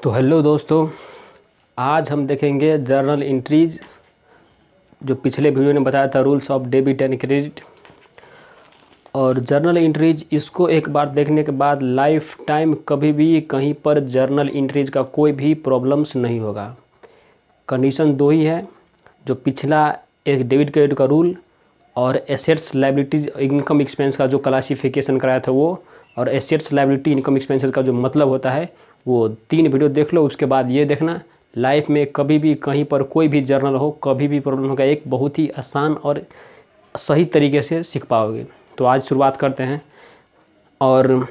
तो हेलो दोस्तों, आज हम देखेंगे जर्नल एंट्रीज। जो पिछले वीडियो ने बताया था rules of debit and credit. और जर्नल एंट्रीज इसको एक बार देखने के बाद लाइफ टाइम कभी भी कहीं पर जर्नल एंट्रीज का कोई भी प्रॉब्लम्स नहीं होगा। कंडीशन दो ही है, जो पिछला एक डेबिट क्रेडिट का रूल और एसेट्स लायबिलिटीज इनकम एक्सपेंस का जो क्लासिफिकेशन कराया था वो, और एसेट्स लायबिलिटी इनकम एक्सपेंसेस का जो मतलब होता है वो 3 वीडियो देख लो। उसके बाद ये देखना लाइफ में कभी भी कहीं पर कोई भी जर्नल हो, कभी भी प्रॉब्लम होगा, एक बहुत ही आसान और सही तरीके से सीख पाओगे। तो आज शुरुआत करते हैं। और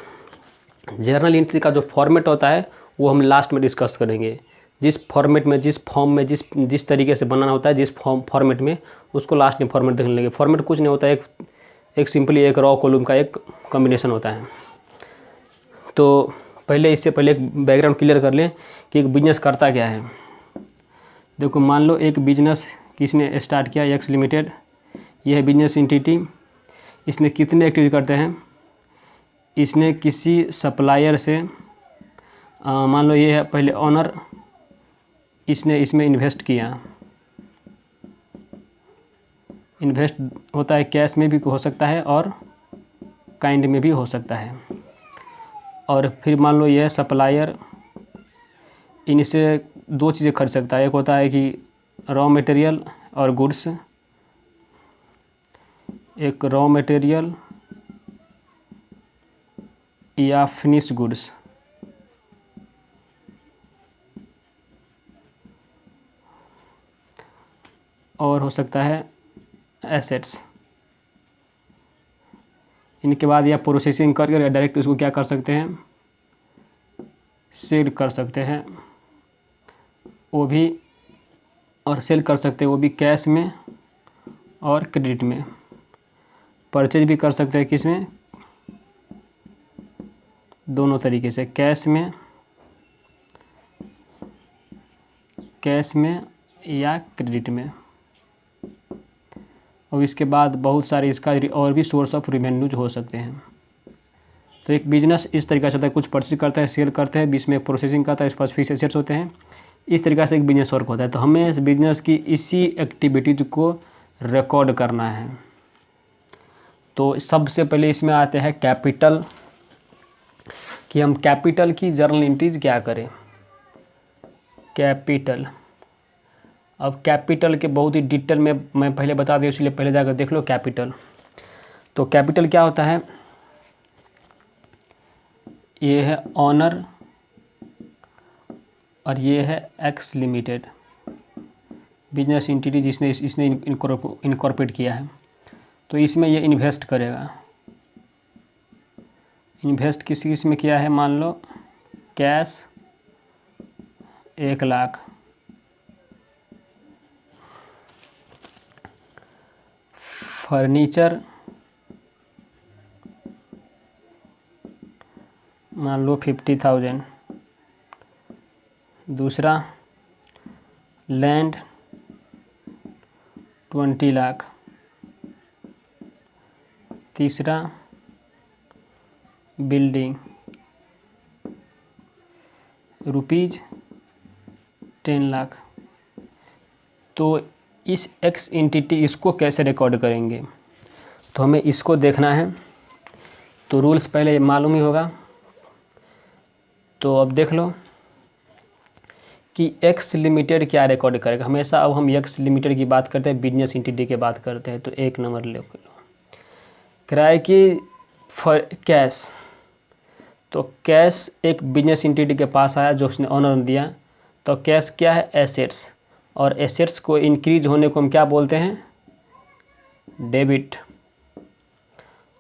जर्नल एंट्री का जो फॉर्मेट होता है वो हम लास्ट में डिस्कस करेंगे। जिस फॉर्मेट में, जिस फॉर्म में, जिस तरीके से बनाना होता है, जिस फॉर्मेट में, उसको लास्ट में फॉर्मेट देखने लेंगे। फॉर्मेट कुछ नहीं होता है, एक सिंपली एक रॉ कॉलम का एक कॉम्बिनेशन होता है। तो इससे पहले एक बैकग्राउंड क्लियर कर लें कि एक बिजनेस करता क्या है। देखो, मान लो एक बिजनेस किसने स्टार्ट किया, एक्स लिमिटेड। यह है बिजनेस एंटिटी। इसने कितने एक्टिविटी करते हैं। इसने किसी सप्लायर से, मान लो ये है पहले ऑनर, इसने इसमें इन्वेस्ट किया। इन्वेस्ट होता है कैश में भी हो सकता है और काइंड में भी हो सकता है। और फिर मान लो ये सप्लायर इनसे 2 चीज़ें खरीद सकता है। एक होता है कि रॉ मटेरियल और गुड्स, एक रॉ मटेरियल या फिनिश गुड्स। और हो सकता है एसेट्स। इनके बाद या प्रोसेसिंग करके डायरेक्ट उसको क्या कर सकते हैं, सेल कर सकते हैं वो भी, और सेल कर सकते हैं वो भी कैश में और क्रेडिट में। परचेज भी कर सकते हैं किस में, दोनों तरीके से, कैश में या क्रेडिट में। और इसके बाद बहुत सारे इसका और भी सोर्स ऑफ रेवेन्यूज हो सकते हैं। तो एक बिजनेस इस तरीके से होता है, कुछ परचेज करता है, सेल करते हैं, बीच में प्रोसेसिंग करता है, इस पास फिक्स एसेट्स होते हैं। इस तरीके से एक बिजनेस वर्क होता है। तो हमें इस बिजनेस की इसी एक्टिविटीज को रिकॉर्ड करना है। तो सबसे पहले इसमें आते हैं कैपिटल, कि हम कैपिटल की जर्नल एंट्रीज क्या करें। कैपिटल, अब कैपिटल के बहुत ही डिटेल में मैं पहले बता दूं, इसलिए पहले जाकर देख लो कैपिटल। तो कैपिटल क्या होता है, ये है ऑनर और ये है एक्स लिमिटेड, बिजनेस एंटिटी जिसने इसने इनकॉर्पोरेट किया है। तो इसमें ये इन्वेस्ट करेगा। इन्वेस्ट किस में किया है, मान लो कैश 1 लाख, फर्नीचर मान लो 50,000, दूसरा लैंड 20 लाख, तीसरा बिल्डिंग रुपीज़ 10 लाख। तो इस एक्स एंटिटी इसको कैसे रिकॉर्ड करेंगे, तो हमें इसको देखना है। तो रूल्स पहले मालूम ही होगा। तो अब देख लो कि एक्स लिमिटेड क्या रिकॉर्ड करेगा। हमेशा अब हम एक्स लिमिटेड की बात करते हैं, बिजनेस एंटिटी की बात करते हैं। तो 1 नंबर ले लो, किराए की फॉर कैश। तो कैश एक बिजनेस एंटिटी के पास आया जो उसने ऑनर ने दिया। तो कैश क्या है, एसेट्स। और एसेट्स को इंक्रीज होने को हम क्या बोलते हैं, डेबिट।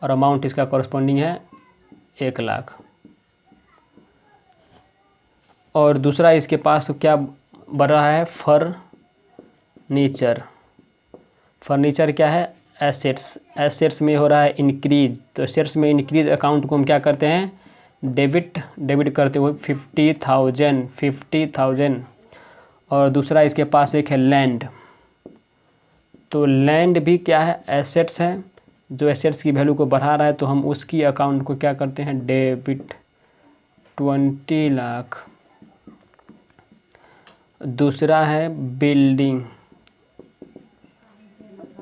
और अमाउंट इसका कॉरस्पॉन्डिंग है 1 लाख। और दूसरा इसके पास क्या बढ़ रहा है, फर्नीचर। फर्नीचर क्या है, एसेट्स। एसेट्स में हो रहा है इंक्रीज। तो एसेट्स में इंक्रीज अकाउंट को हम क्या करते हैं, डेबिट करते हुए 50,000। और दूसरा इसके पास एक है लैंड। तो लैंड भी क्या है, एसेट्स है। जो एसेट्स की वैल्यू को बढ़ा रहा है, तो हम उसकी अकाउंट को क्या करते हैं, डेबिट 20 लाख। दूसरा है बिल्डिंग।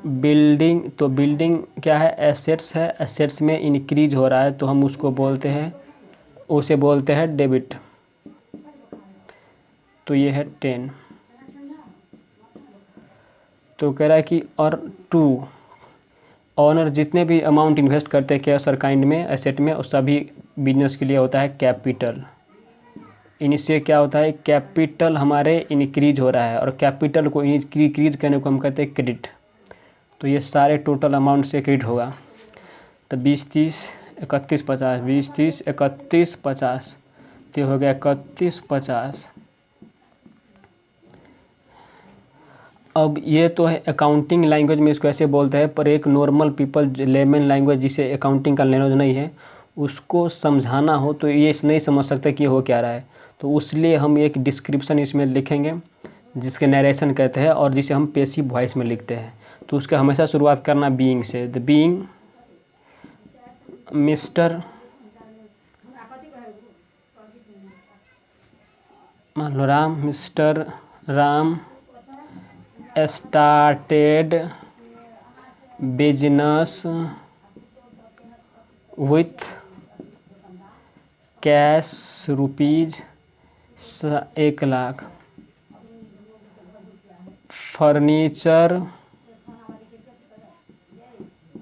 बिल्डिंग, तो बिल्डिंग क्या है, एसेट्स है, एसेट्स में इंक्रीज हो रहा है तो हम उसको बोलते हैं, उसे बोलते हैं डेबिट। तो ये है 10। तो कह रहा है कि और 2, ऑनर जितने भी अमाउंट इन्वेस्ट करते हैं कैश और काइंड में, एसेट में, उस सभी बिजनेस के लिए होता है कैपिटल। इनसे क्या होता है, कैपिटल हमारे इंक्रीज हो रहा है, और कैपिटल को इंक्रीज करने को हम कहते हैं क्रेडिट। तो ये सारे टोटल अमाउंट से क्रेडिट होगा। तो 20, 30, 31, 50, 20, 30, 31, 50, तो हो गया 31, 50। अब ये तो है अकाउंटिंग लैंग्वेज में इसको ऐसे बोलते हैं, पर एक नॉर्मल पीपल लेमन लैंग्वेज जिसे अकाउंटिंग का लैंग्वेज नहीं है उसको समझाना हो तो ये नहीं समझ सकते कि हो क्या रहा है। तो उसलिए हम एक डिस्क्रिप्शन इसमें लिखेंगे जिसके नरेशन कहते हैं, और जिसे हम पैसिव वॉइस में लिखते हैं। तो उसका हमेशा शुरुआत करना बीइंग से। द बीइंग मिस्टर, मान लो Ram, mister Ram started business with cash rupees 1,00,000, furniture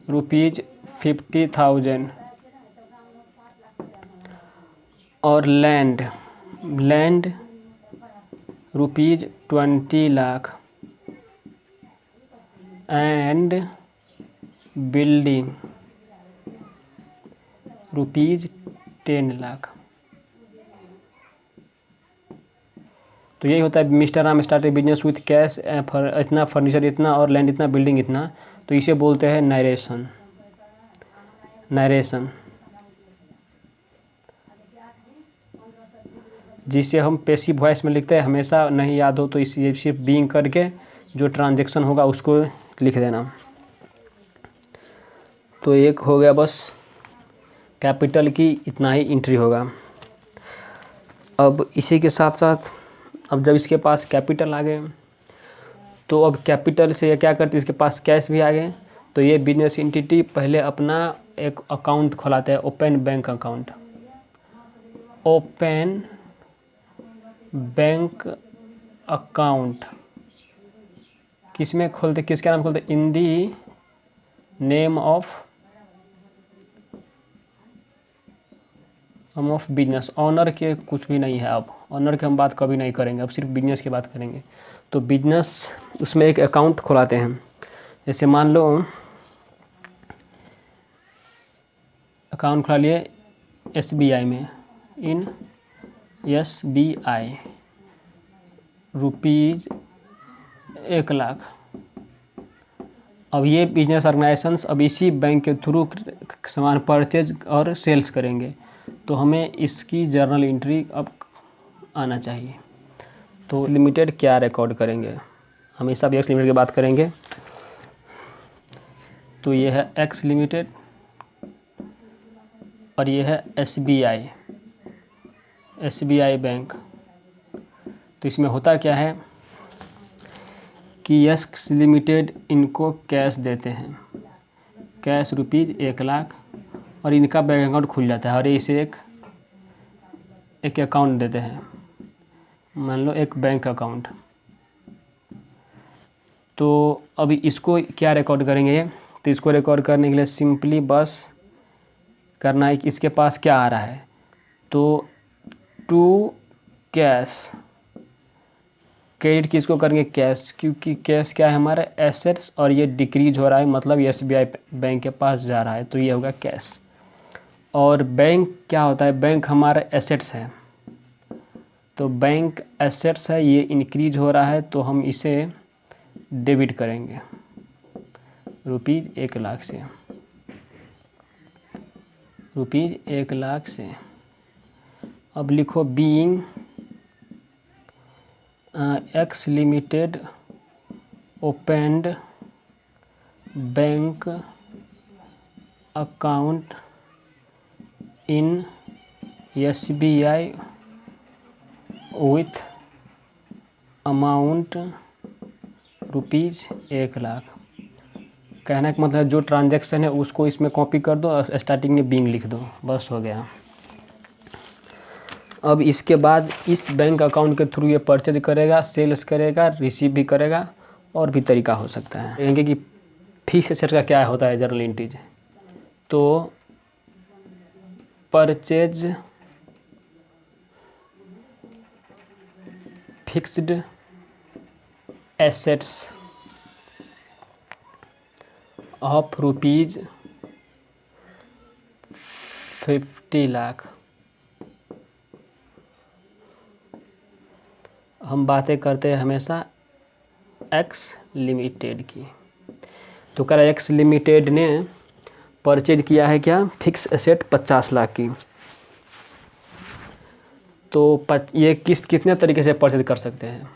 rupees 50,000, और land rupees 20 lakh, and building rupees 10 lakh. तो यही होता है, mister Ram started business with cash इतना, फर्नीचर इतना, और लैंड इतना, बिल्डिंग इतना। तो इसे बोलते हैं नरेशन। जिसे हम पैसिव वॉइस में लिखते हैं, हमेशा नहीं याद हो तो इसे सिर्फ बीइंग करके जो ट्रांजैक्शन होगा उसको लिख देना। तो एक हो गया बस, कैपिटल की इतना ही एंट्री होगा। अब इसी के साथ साथ, अब जब इसके पास कैपिटल आ गए तो अब कैपिटल से ये क्या करते हैं, इसके पास कैश भी आ गए, तो ये बिजनेस एंटिटी पहले अपना एक अकाउंट खोलाते हैं, open bank account. Open bank account किस में खोलते, किसके नाम खोलते, in the name of business. Owner के कुछ भी नहीं है, अब ऑनर की हम बात कभी नहीं करेंगे, अब सिर्फ बिजनेस की बात करेंगे। तो बिजनेस उसमें एक अकाउंट खुलाते हैं। जैसे मान लो अकाउंट खुला लिए SBI में, इन SBI रुपीज 1,00,000। अब ये बिजनेस ऑर्गेनाइजेशंस अब इसी बैंक के थ्रू सामान परचेज और सेल्स करेंगे, तो हमें इसकी जर्नल एंट्री अब आना चाहिए। तो लिमिटेड क्या रिकॉर्ड करेंगे, हमेशा भी एक्स लिमिटेड की बात करेंगे। तो ये है एक्स लिमिटेड, और ये है SBI बैंक। तो इसमें होता क्या है कि एक्स लिमिटेड इनको कैश देते हैं, कैश रुपीज 1,00,000, और इनका बैंक अकाउंट खुल जाता है, और इसे एक अकाउंट देते हैं, मान लो एक बैंक अकाउंट। तो अभी इसको क्या रिकॉर्ड करेंगे, तो इसको रिकॉर्ड करने के लिए सिंपली बस करना है कि इसके पास क्या आ रहा है। तो टू कैश, क्रेडिट किसको करेंगे, कैश, क्योंकि कैश क्या है हमारा एसेट्स, और ये डिक्रीज हो रहा है, मतलब ये SBI बैंक के पास जा रहा है, तो ये होगा कैश। और बैंक क्या होता है, बैंक हमारा एसेट्स है, तो बैंक एसेट्स है, ये इंक्रीज हो रहा है, तो हम इसे डेबिट करेंगे रुपीज 1,00,000 से, रुपीज 1,00,000 से। अब लिखो being x limited opened bank account in SBI with amount rupees 1,00,000। कहने का मतलब जो ट्रांजैक्शन है उसको इसमें कॉपी कर दो और स्टार्टिंग में बिंग लिख दो, बस हो गया। अब इसके बाद इस बैंक अकाउंट के थ्रू ये परचेज करेगा, सेल्स करेगा, रिसीव भी करेगा, और भी तरीका हो सकता है। देखेंगे कि फिक्स एसेट का क्या होता है जर्नल एंट्रीज। तो purchase fixed assets of rupees 50,00,000। हम बातें करते हैं हमेशा एक्स लिमिटेड की। तो कह रहा है एक्स लिमिटेड ने परचेज किया है क्या, फिक्स एसेट 50,00,000 की। तो ये कितने तरीके से परचेज कर सकते हैं,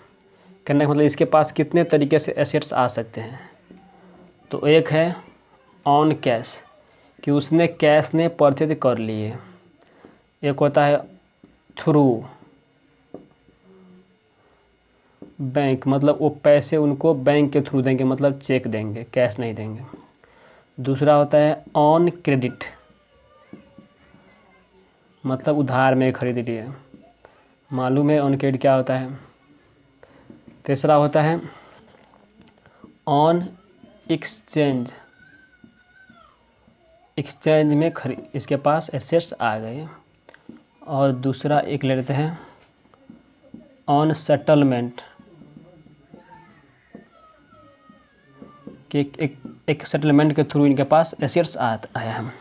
कहने का मतलब इसके पास कितने तरीके से एसेट्स आ सकते हैं। तो एक है ऑन कैश, कि उसने कैश ने परचेज कर लिए। एक होता है थ्रू बैंक, मतलब वो पैसे उनको बैंक के थ्रू देंगे, मतलब चेक देंगे, कैश नहीं देंगे। दूसरा होता है ऑन क्रेडिट, मतलब उधार में खरीद लिए, मालूम है ऑन क्रेडिट क्या होता है। तीसरा होता है ऑन एक्सचेंज, एक्सचेंज में इसके पास एसेट्स आ गए। और दूसरा एक ले लेते हैं ऑन सेटलमेंट, कि एक सेटलमेंट के थ्रू इनके पास एसेट्स आया है।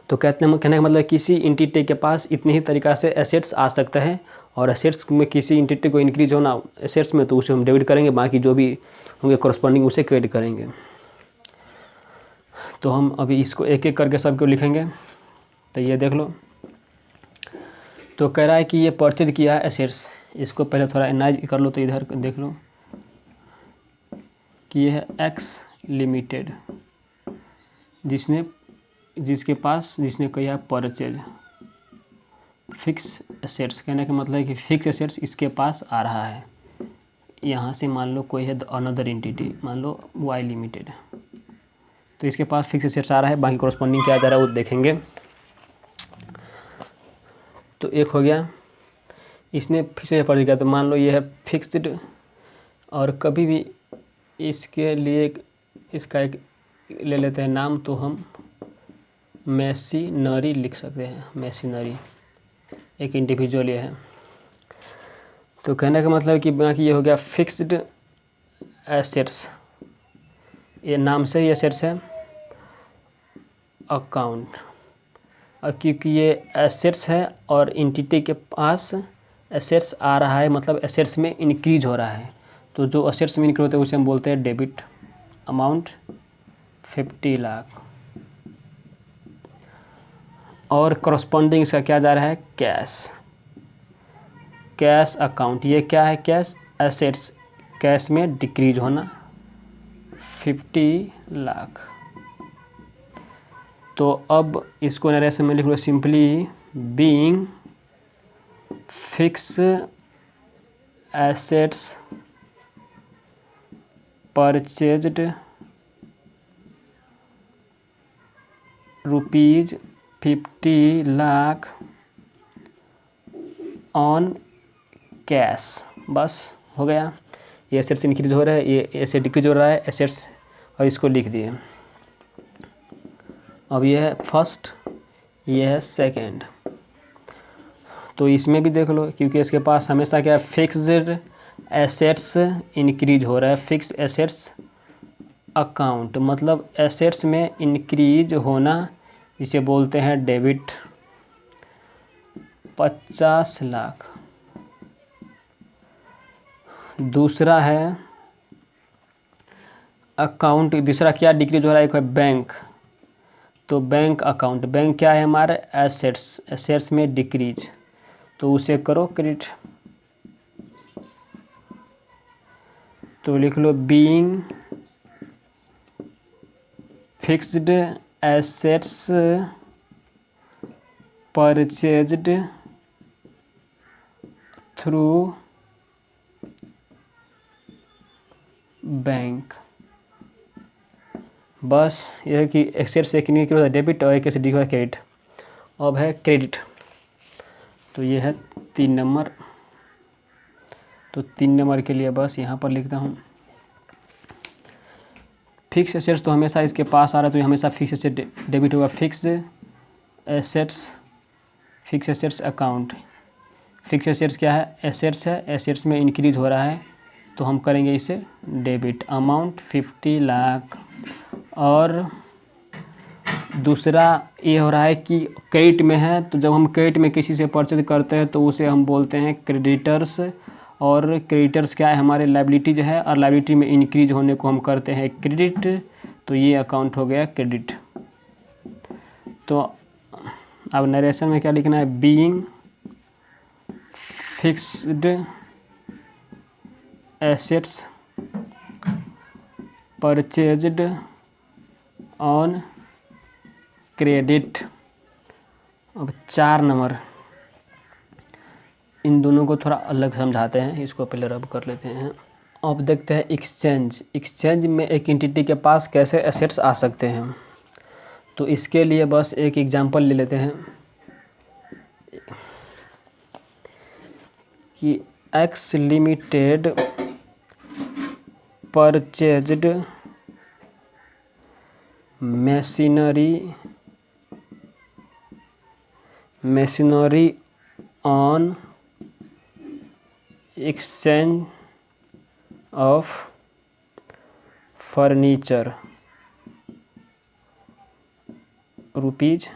तो कहने का मतलब किसी एंटिटी के पास इतनी ही तरीक़ा से एसेट्स आ सकते हैं, और एसेट्स में किसी एंटिटी को इंक्रीज होना एसेट्स में, तो उसे हम डेबिट करेंगे, बाकी जो भी होंगे कॉरस्पॉन्डिंग उसे क्रेडिट करेंगे। तो हम अभी इसको एक एक करके सबको लिखेंगे। तो ये देख लो, तो कह रहा है कि ये परचेज किया है एसेट्स, इसको पहले थोड़ा एनालाइज कर लो। तो इधर देख लो कि ये है एक्स लिमिटेड, जिसने किया परचेज फिक्स एसेट्स। कहने का मतलब है कि फिक्स एसेट्स इसके पास आ रहा है। यहाँ से मान लो कोई है अनदर एंटिटी, मान लो वाई लिमिटेड, तो इसके पास फिक्स एसेट्स आ रहा है, बाकी कॉरस्पॉन्डिंग क्या जा रहा है वो देखेंगे। तो एक हो गया, इसने फिक्स एसेट परचेज किया, तो मान लो ये है फिक्स्ड, और कभी भी इसके लिए इसका एक ले लेते हैं नाम, तो हम मैशिनरी लिख सकते हैं। मैशिनरी एक इंडिविजुअल ये है। तो कहने का मतलब कि बाकी ये हो गया फिक्स्ड एसेट्स, ये नाम से ही एसेट्स है अकाउंट, और क्योंकि ये एसेट्स है और एंटिटी के पास एसेट्स आ रहा है, मतलब एसेट्स में इंक्रीज हो रहा है। तो जो एसेट्स में इंक्रीज होते हैं उसे हम बोलते हैं डेबिट, अमाउंट 50,00,000। और कॉरस्पॉन्डिंग इसका क्या जा रहा है, कैश अकाउंट। ये क्या है, कैश एसेट्स, कैश में डिक्रीज होना 50,00,000। तो अब इसको नरेशन में लिख लो simply, being fix assets purchased rupees 50,00,000 on cash. बस हो गया। ये एसेट्स इंक्रीज हो रहा है, ये एसेट डिक्रीज हो रहा है, एसेट्स, और इसको लिख दिए। अब ये है फर्स्ट, ये है सेकंड। तो इसमें भी देख लो, क्योंकि इसके पास हमेशा क्या है, फिक्स्ड एसेट्स इंक्रीज हो रहा है, फिक्स एसेट्स अकाउंट, मतलब एसेट्स में इंक्रीज होना, इसे बोलते हैं डेबिट 50,00,000। दूसरा है अकाउंट, दूसरा क्या डिक्रीज हो रहा है, एक है बैंक। तो बैंक अकाउंट, बैंक क्या है हमारे, एसेट्स, एसेट्स में डिक्रीज, तो उसे करो क्रेडिट। तो लिख लो being fixed assets purchased through bank. बस यह है कि एक्सेट से कितनी की डेबिट और एक से डी क्रेडिट। अब है क्रेडिट, तो ये है 3 नंबर। तो 3 नंबर के लिए बस यहाँ पर लिखता हूँ फिक्स एसेट्स, तो हमेशा इसके पास आ रहा है तो ये हमेशा फिक्स एसेट डेबिट होगा। Fix assets account. Fix assets क्या है? एसेट्स है, एसेट्स में इंक्रीज हो रहा है तो हम करेंगे इसे डेबिट। अमाउंट 50 लाख। और दूसरा ये हो रहा है कि क्रेडिट में है, तो जब हम क्रेडिट में किसी से परचेज करते हैं तो उसे हम बोलते हैं क्रेडिटर्स। और क्रेडिटर्स क्या है? हमारे लायबिलिटीज है, और लायबिलिटी में इंक्रीज होने को हम करते हैं क्रेडिट। तो ये अकाउंट हो गया क्रेडिट। तो अब नरेशन में क्या लिखना है? Being fixed assets purchased on credit. अब 4 नंबर, इन दोनों को थोड़ा अलग समझाते हैं, इसको पहले रब कर लेते हैं। अब देखते हैं एक्सचेंज। एक्सचेंज में एक एंटिटी के पास कैसे एसेट्स आ सकते हैं, तो इसके लिए बस एक एग्जांपल ले लेते हैं कि x limited purchased machinery on exchange of furniture rupees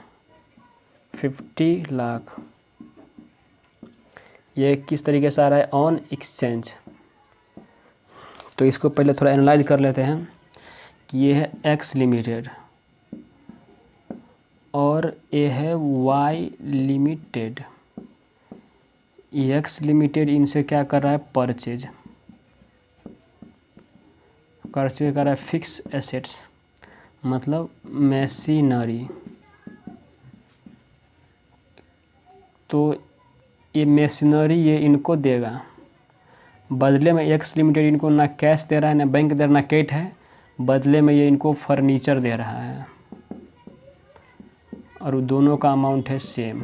50 lakh. ये किस तरीके से आ रहा है? On exchange. तो इसको पहले थोड़ा एनालाइज कर लेते हैं कि ये है एक्स लिमिटेड और ये है वाई लिमिटेड। एक्स लिमिटेड इनसे क्या कर रहा है? परचेज कर रहा है फिक्स एसेट्स, मतलब मशीनरी। तो ये मशीनरी ये इनको देगा, बदले में एक्स लिमिटेड इनको ना कैश दे रहा है, ना बैंक दे रहा है, ना क्रेडिट है, बदले में ये इनको फर्नीचर दे रहा है। और दोनों का अमाउंट है सेम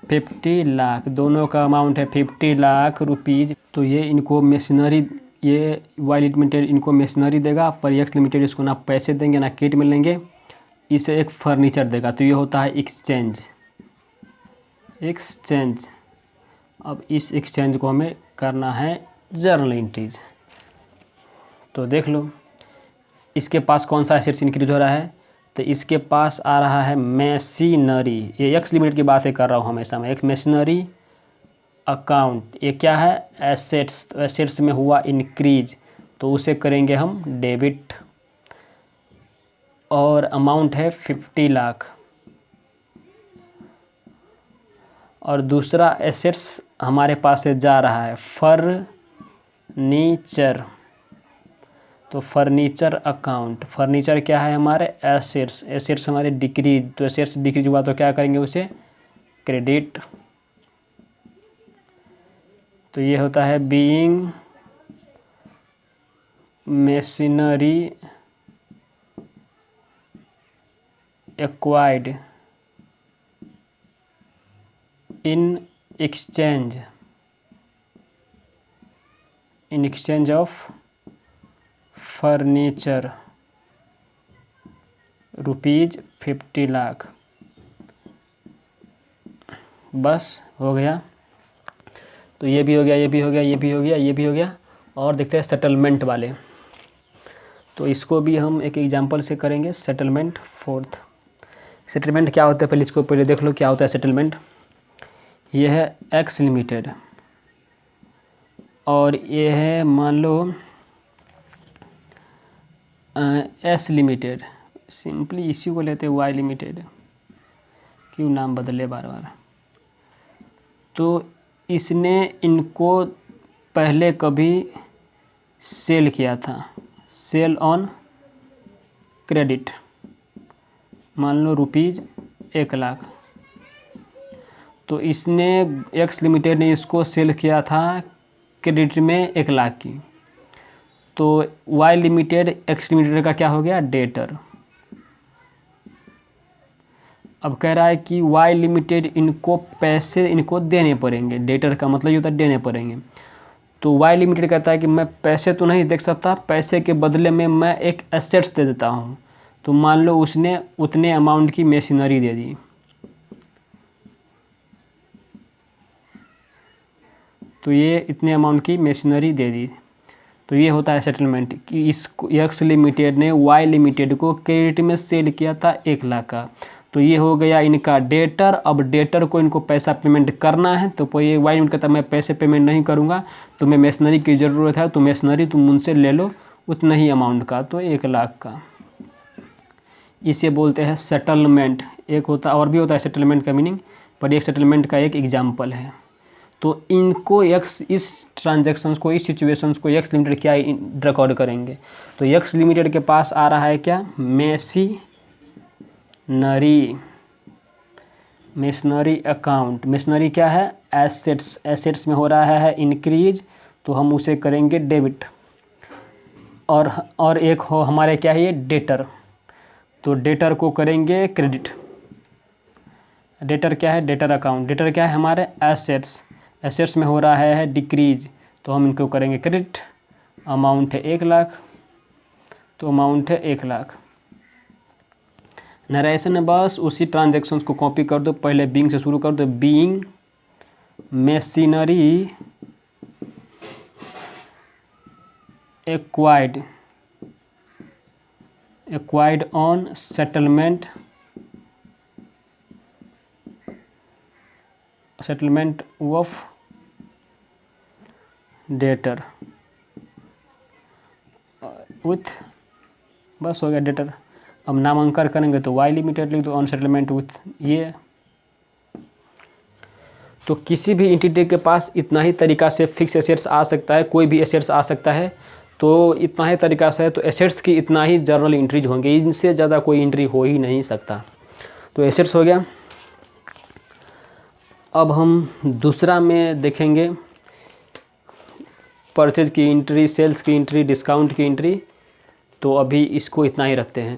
50 लाख। दोनों का अमाउंट है 50 लाख रुपीज़। तो ये इनको मशीनरी, ये वाई लिमिटेड इनको मशीनरी देगा, पर एक्स लिमिटेड इसको ना पैसे देंगे ना किट मिलेंगे, इसे एक फर्नीचर देगा। तो ये होता है एक्सचेंज। अब इस एक्सचेंज को हमें करना है जर्नल एंट्रीज। तो देख लो इसके पास कौन सा एसेट्स इंक्रीज हो रहा है, तो इसके पास आ रहा है मशीनरी। ये एक्स लिमिटेड की बात कर रहा हूँ हमेशा मैं। एक मशीनरी अकाउंट, ये क्या है? एसेट्स। तो एसेट्स में हुआ इंक्रीज तो उसे करेंगे हम डेबिट। और अमाउंट है 50 लाख। और दूसरा एसेट्स हमारे पास से जा रहा है फर्नीचर। तो फर्नीचर अकाउंट, फर्नीचर क्या है? हमारे एसेट्स। एसेट्स हमारे डिक्रीज, तो एसेट्स डिक्रीज हुआ तो क्या करेंगे? उसे क्रेडिट। तो ये होता है being machinery acquired in exchange of furniture rupees 50 lakh. बस हो गया। तो ये भी हो गया, ये भी हो गया, ये भी हो गया, ये भी हो गया। और देखते हैं सेटलमेंट वाले। तो इसको भी हम एक एग्जांपल से करेंगे। Settlement fourth. सेटलमेंट क्या होता है पहले इसको पहले देख लो क्या होता है सेटलमेंट। ये है एक्स लिमिटेड और ये है मान लो एस लिमिटेड। सिंपली इसी को लेते हैं वाई लिमिटेड, क्यों नाम बदले बार बार। तो इसने इनको पहले कभी सेल किया था, सेल ऑन क्रेडिट, मान लो रुपीज़ 1 लाख। तो इसने एक्स लिमिटेड ने इसको सेल किया था क्रेडिट में 1 लाख की। तो वाई लिमिटेड एक्स लिमिटेड का क्या हो गया, डेटर। अब कह रहा है कि वाई लिमिटेड इनको पैसे इनको देने पड़ेंगे, डेटर का मतलब ये होता है देने पड़ेंगे। तो वाई लिमिटेड कहता है कि मैं पैसे तो नहीं दे सकता, पैसे के बदले में मैं एक एसेट्स दे देता हूँ। तो मान लो उसने उतने अमाउंट की मशीनरी दे दी, तो ये इतने अमाउंट की मशीनरी दे दी, तो ये होता है सेटलमेंट कि इस एक्स लिमिटेड ने वाई लिमिटेड को क्रेडिट में सेल किया था 1 लाख का। तो ये हो गया इनका डेटर। अब डेटर को इनको पैसा पेमेंट करना है, तो ये वाई लिमिटेड कहता है मैं पैसे पेमेंट नहीं करूँगा, तुम्हें मशीनरी की ज़रूरत है तो मशीनरी तुम उनसे ले लो उतना ही अमाउंट का, तो 1 लाख का। इसे बोलते हैं सेटलमेंट। एक होता और भी होता है सेटलमेंट का मीनिंग, पर एक सेटलमेंट का एक एग्जाम्पल है। तो इनको एक्स इस ट्रांजैक्शंस को, इस सिचुएशंस को एक्स लिमिटेड क्या रिकॉर्ड करेंगे। तो एक्स लिमिटेड के पास आ रहा है क्या, मशीनरी अकाउंट। मशीनरी क्या है, एसेट्स। एसेट्स में हो रहा है इंक्रीज, तो हम उसे करेंगे डेबिट। और एक हो हमारे क्या है ये डेटर, तो डेटर को करेंगे क्रेडिट। डेटर क्या है, डेटर अकाउंट। डेटर क्या है हमारे एसेट्स। एसेट्स में हो रहा है डिक्रीज, तो हम इनको करेंगे क्रेडिट। अमाउंट है 1 लाख, तो अमाउंट है 1 लाख। नरेशन है बस उसी ट्रांजैक्शंस को कॉपी कर दो, पहले बीइंग से शुरू कर दो। Being machinery acquired on settlement of debtor with, बस हो गया डेटर। अब नामांकन करेंगे तो वाई लिमिटेड लिख दो, ऑन सेटलमेंट विथ ये। तो किसी भी एंटिटी के पास इतना ही तरीका से फिक्स एसेट्स आ सकता है, कोई भी एसेट्स आ सकता है, तो इतना ही तरीका से है। तो एसेट्स की इतना ही जर्नल एंट्रीज होंगे, इनसे ज़्यादा कोई एंट्री हो ही नहीं सकता। तो एसेट्स हो गया। अब हम दूसरा में देखेंगे परचेज की एंट्री, सेल्स की एंट्री, डिस्काउंट की एंट्री। तो अभी इसको इतना ही रखते हैं।